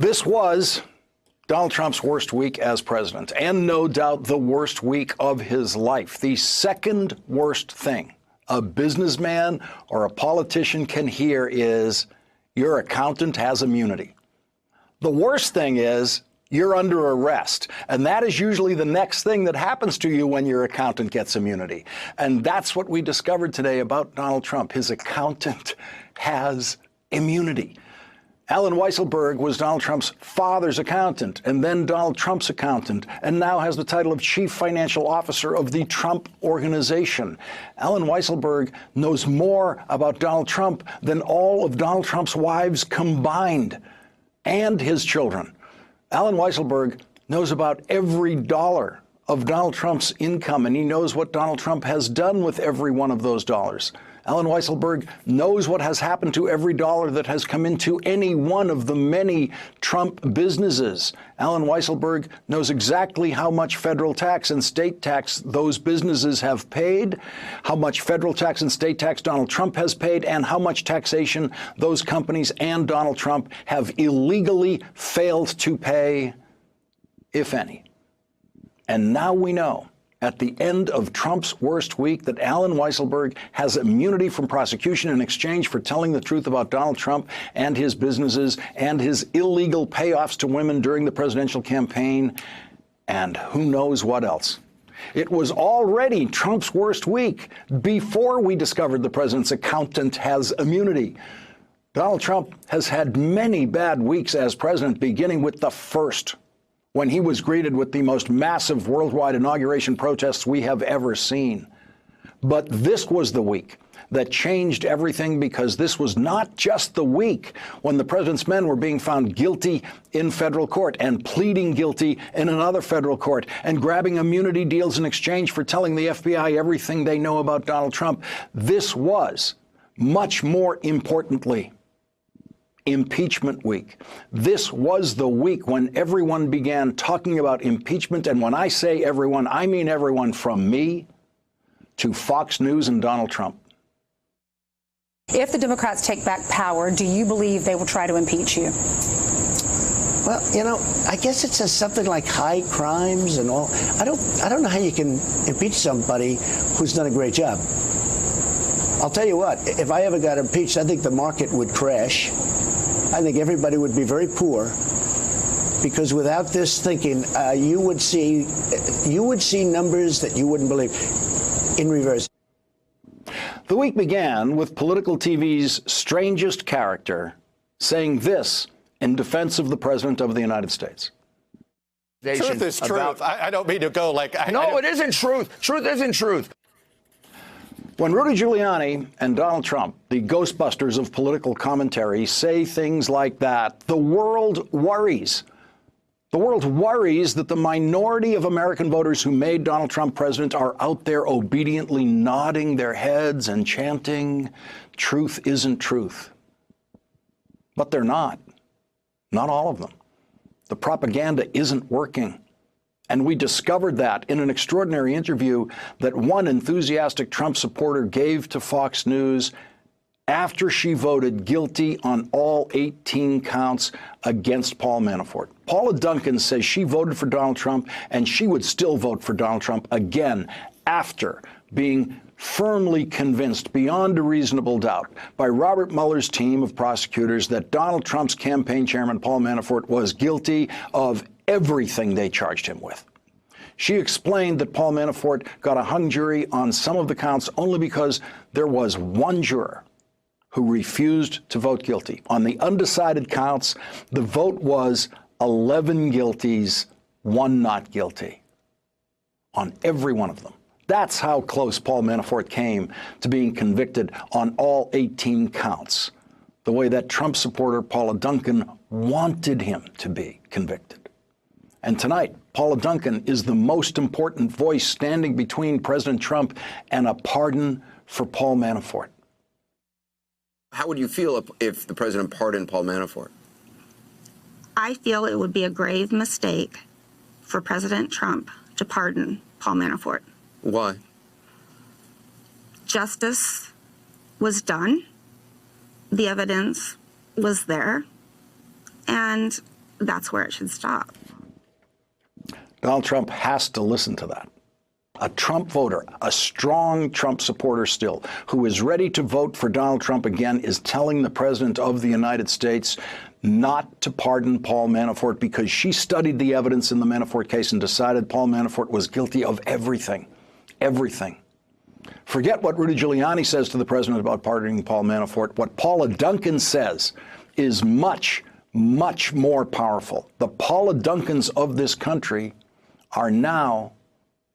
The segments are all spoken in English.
This was Donald Trump's worst week as president, and no doubt the worst week of his life. The second worst thing a businessman or a politician can hear is, your accountant has immunity. The worst thing is, you're under arrest. And that is usually the next thing that happens to you when your accountant gets immunity. And that's what we discovered today about Donald Trump. His accountant has immunity. Allen Weisselberg was Donald Trump's father's accountant, and then Donald Trump's accountant, and now has the title of Chief Financial Officer of the Trump Organization. Allen Weisselberg knows more about Donald Trump than all of Donald Trump's wives combined, and his children. Allen Weisselberg knows about every dollar of Donald Trump's income, and he knows what Donald Trump has done with every one of those dollars. Allen Weisselberg knows what has happened to every dollar that has come into any one of the many Trump businesses. Allen Weisselberg knows exactly how much federal tax and state tax those businesses have paid, how much federal tax and state tax Donald Trump has paid, and how much taxation those companies and Donald Trump have illegally failed to pay, if any. And now we know, at the end of Trump's worst week, that Allen Weisselberg has immunity from prosecution in exchange for telling the truth about Donald Trump and his businesses and his illegal payoffs to women during the presidential campaign, and who knows what else. It was already Trump's worst week before we discovered the president's accountant has immunity. Donald Trump has had many bad weeks as president, beginning with the first, when he was greeted with the most massive worldwide inauguration protests we have ever seen. But this was the week that changed everything, because this was not just the week when the president's men were being found guilty in federal court and pleading guilty in another federal court and grabbing immunity deals in exchange for telling the FBI everything they know about Donald Trump. This was, much more importantly, impeachment week. This was the week when everyone began talking about impeachment. And when I say everyone, I mean everyone from me to Fox News and Donald Trump. If the Democrats take back power, do you believe they will try to impeach you? Well, you know, I guess it says something like high crimes and all. I don't know how you can impeach somebody who's done a great job. I'll tell you what, if I ever got impeached, I think the market would crash. I think everybody would be very poor, because without this thinking, you would see numbers that you wouldn't believe in reverse. The week began with political TV's strangest character saying this in defense of the President of the United States. Truth is truth. I don't mean to go like... No, it isn't truth. Truth isn't truth. When Rudy Giuliani and Donald Trump, the Ghostbusters of political commentary, say things like that, the world worries. The world worries that the minority of American voters who made Donald Trump president are out there obediently nodding their heads and chanting, truth isn't truth. But they're not. Not all of them. The propaganda isn't working. And we discovered that in an extraordinary interview that one enthusiastic Trump supporter gave to Fox News after she voted guilty on all 18 counts against Paul Manafort. Paula Duncan says she voted for Donald Trump, and she would still vote for Donald Trump again after being firmly convinced beyond a reasonable doubt by Robert Mueller's team of prosecutors that Donald Trump's campaign chairman, Paul Manafort, was guilty of everything they charged him with. She explained that Paul Manafort got a hung jury on some of the counts only because there was one juror who refused to vote guilty. On the undecided counts, the vote was 11 guilties, 1 not guilty on every one of them. That's how close Paul Manafort came to being convicted on all 18 counts, the way that Trump supporter Paula Duncan wanted him to be convicted. And tonight, Paula Duncan is the most important voice standing between President Trump and a pardon for Paul Manafort. How would you feel if the president pardoned Paul Manafort? I feel it would be a grave mistake for President Trump to pardon Paul Manafort. Why? Justice was done. The evidence was there. And that's where it should stop. Donald Trump has to listen to that. A Trump voter, a strong Trump supporter still, who is ready to vote for Donald Trump again, is telling the President of the United States not to pardon Paul Manafort because she studied the evidence in the Manafort case and decided Paul Manafort was guilty of everything. Everything. Forget what Rudy Giuliani says to the President about pardoning Paul Manafort. What Paula Duncan says is much, much more powerful. The Paula Duncans of this country are now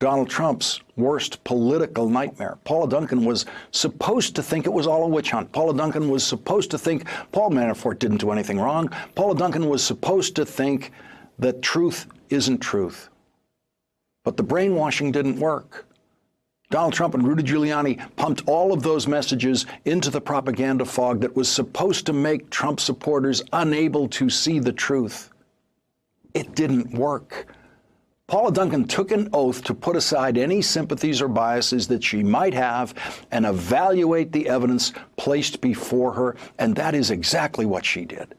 Donald Trump's worst political nightmare. Paula Duncan was supposed to think it was all a witch hunt. Paula Duncan was supposed to think Paul Manafort didn't do anything wrong. Paula Duncan was supposed to think that truth isn't truth. But the brainwashing didn't work. Donald Trump and Rudy Giuliani pumped all of those messages into the propaganda fog that was supposed to make Trump supporters unable to see the truth. It didn't work. Paula Duncan took an oath to put aside any sympathies or biases that she might have and evaluate the evidence placed before her, and that is exactly what she did.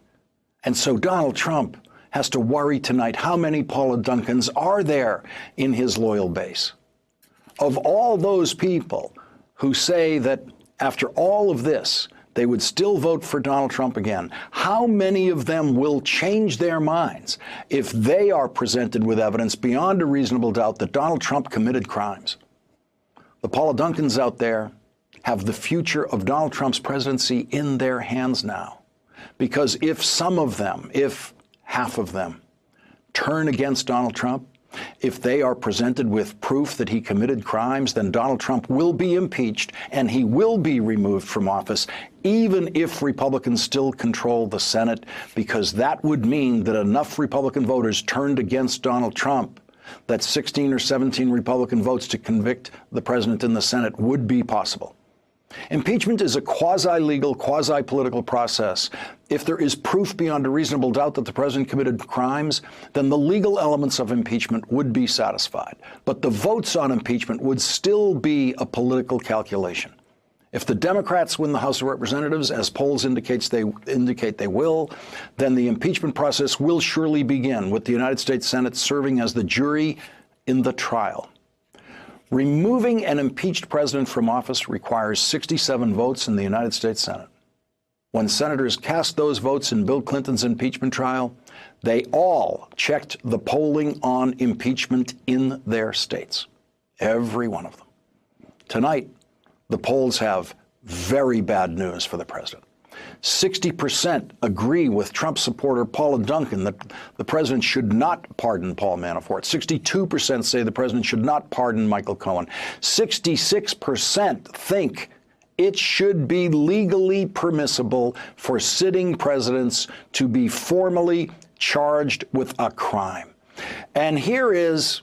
And so Donald Trump has to worry tonight how many Paula Duncans are there in his loyal base. Of all those people who say that after all of this, they would still vote for Donald Trump again, how many of them will change their minds if they are presented with evidence beyond a reasonable doubt that Donald Trump committed crimes? The Paula Duncans out there have the future of Donald Trump's presidency in their hands now. Because if some of them, if half of them, turn against Donald Trump, if they are presented with proof that he committed crimes, then Donald Trump will be impeached and he will be removed from office, even if Republicans still control the Senate, because that would mean that enough Republican voters turned against Donald Trump that 16 or 17 Republican votes to convict the president in the Senate would be possible. Impeachment is a quasi-legal, quasi-political process. If there is proof beyond a reasonable doubt that the president committed crimes, then the legal elements of impeachment would be satisfied. But the votes on impeachment would still be a political calculation. If the Democrats win the House of Representatives, as polls indicate they will, then the impeachment process will surely begin, with the United States Senate serving as the jury in the trial. Removing an impeached president from office requires 67 votes in the United States Senate. When senators cast those votes in Bill Clinton's impeachment trial, they all checked the polling on impeachment in their states, every one of them. Tonight, the polls have very bad news for the president. 60% agree with Trump supporter Paula Duncan that the president should not pardon Paul Manafort. 62% say the president should not pardon Michael Cohen. 66% think it should be legally permissible for sitting presidents to be formally charged with a crime. And here is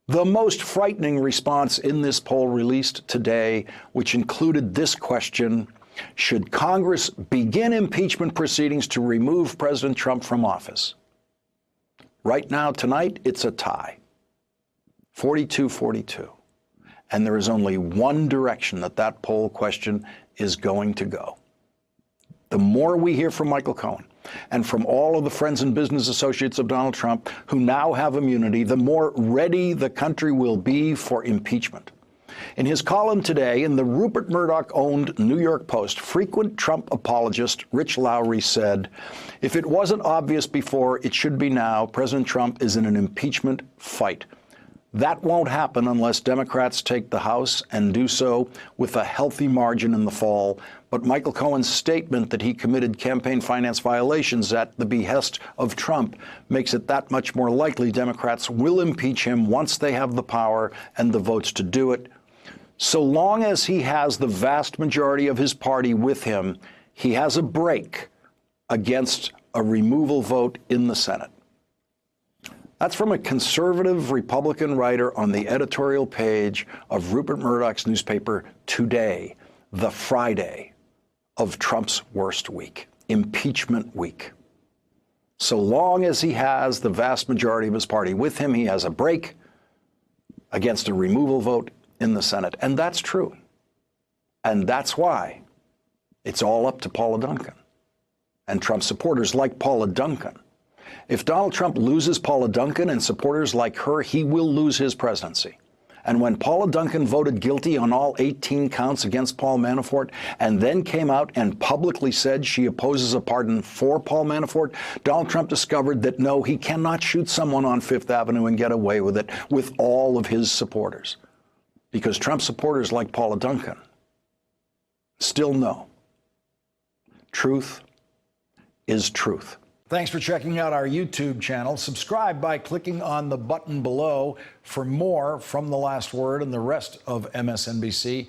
the most frightening response in this poll released today, which included this question: should Congress begin impeachment proceedings to remove President Trump from office? Right now, tonight, it's a tie, 42-42. And there is only one direction that poll question is going to go. The more we hear from Michael Cohen and from all of the friends and business associates of Donald Trump who now have immunity, the more ready the country will be for impeachment. In his column today in the Rupert Murdoch-owned New York Post, frequent Trump apologist Rich Lowry said, "If it wasn't obvious before, it should be now. President Trump is in an impeachment fight. That won't happen unless Democrats take the House and do so with a healthy margin in the fall. But Michael Cohen's statement that he committed campaign finance violations at the behest of Trump makes it that much more likely Democrats will impeach him once they have the power and the votes to do it. So long as he has the vast majority of his party with him, he has a break against a removal vote in the Senate." That's from a conservative Republican writer on the editorial page of Rupert Murdoch's newspaper Today, the Friday of Trump's worst week, impeachment week. So long as he has the vast majority of his party with him, he has a break against a removal vote in the Senate. And that's true. And that's why it's all up to Paula Duncan and Trump supporters like Paula Duncan. If Donald Trump loses Paula Duncan and supporters like her, he will lose his presidency. And when Paula Duncan voted guilty on all 18 counts against Paul Manafort and then came out and publicly said she opposes a pardon for Paul Manafort, Donald Trump discovered that no, he cannot shoot someone on Fifth Avenue and get away with it with all of his supporters. Because Trump supporters like Paula Duncan still know truth is truth. Thanks for checking out our YouTube channel. Subscribe by clicking on the button below for more from The Last Word and the rest of MSNBC.